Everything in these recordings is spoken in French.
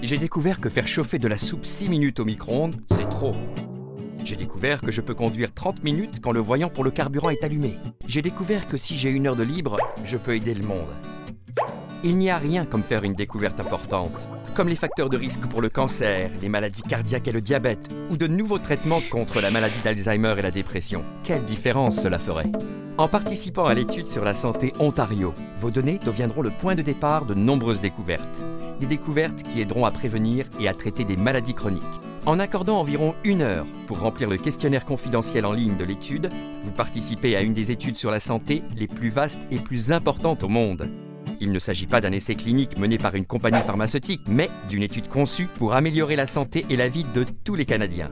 J'ai découvert que faire chauffer de la soupe 6 minutes au micro-ondes, c'est trop. J'ai découvert que je peux conduire 30 minutes quand le voyant pour le carburant est allumé. J'ai découvert que si j'ai 1 heure de libre, je peux aider le monde. Il n'y a rien comme faire une découverte importante, comme les facteurs de risque pour le cancer, les maladies cardiaques et le diabète, ou de nouveaux traitements contre la maladie d'Alzheimer et la dépression. Quelle différence cela ferait? En participant à l'étude sur la santé Ontario, vos données deviendront le point de départ de nombreuses découvertes. Des découvertes qui aideront à prévenir et à traiter des maladies chroniques. En accordant environ 1 heure pour remplir le questionnaire confidentiel en ligne de l'étude, vous participez à une des études sur la santé les plus vastes et plus importantes au monde. Il ne s'agit pas d'un essai clinique mené par une compagnie pharmaceutique, mais d'une étude conçue pour améliorer la santé et la vie de tous les Canadiens.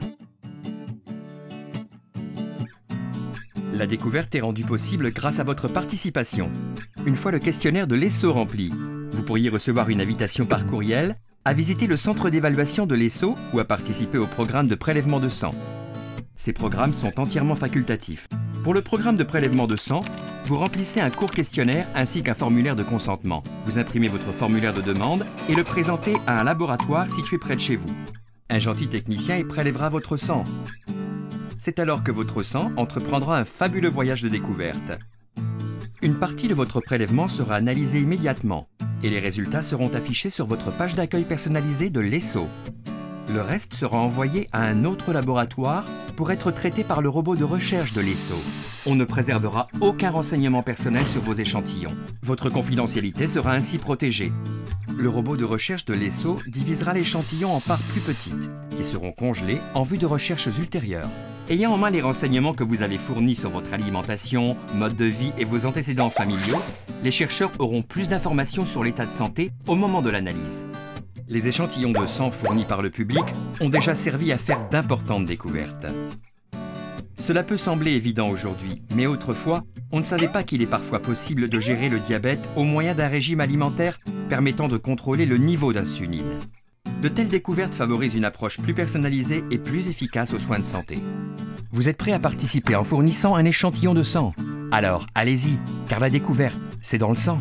La découverte est rendue possible grâce à votre participation. Une fois le questionnaire de l'ESSO rempli, vous pourriez recevoir une invitation par courriel à visiter le centre d'évaluation de l'ESSO ou à participer au programme de prélèvement de sang. Ces programmes sont entièrement facultatifs. Pour le programme de prélèvement de sang, vous remplissez un court questionnaire ainsi qu'un formulaire de consentement. Vous imprimez votre formulaire de demande et le présentez à un laboratoire situé près de chez vous. Un gentil technicien y prélèvera votre sang. C'est alors que votre sang entreprendra un fabuleux voyage de découverte. Une partie de votre prélèvement sera analysée immédiatement et les résultats seront affichés sur votre page d'accueil personnalisée de l'ESSO. Le reste sera envoyé à un autre laboratoire pour être traité par le robot de recherche de l'ESSO. On ne préservera aucun renseignement personnel sur vos échantillons. Votre confidentialité sera ainsi protégée. Le robot de recherche de l'ESSO divisera l'échantillon en parts plus petites, qui seront congelées en vue de recherches ultérieures. Ayant en main les renseignements que vous avez fournis sur votre alimentation, mode de vie et vos antécédents familiaux, les chercheurs auront plus d'informations sur l'état de santé au moment de l'analyse. Les échantillons de sang fournis par le public ont déjà servi à faire d'importantes découvertes. Cela peut sembler évident aujourd'hui, mais autrefois, on ne savait pas qu'il est parfois possible de gérer le diabète au moyen d'un régime alimentaire permettant de contrôler le niveau d'insuline. De telles découvertes favorisent une approche plus personnalisée et plus efficace aux soins de santé. Vous êtes prêt à participer en fournissant un échantillon de sang? Alors, allez-y, car la découverte, c'est dans le sang.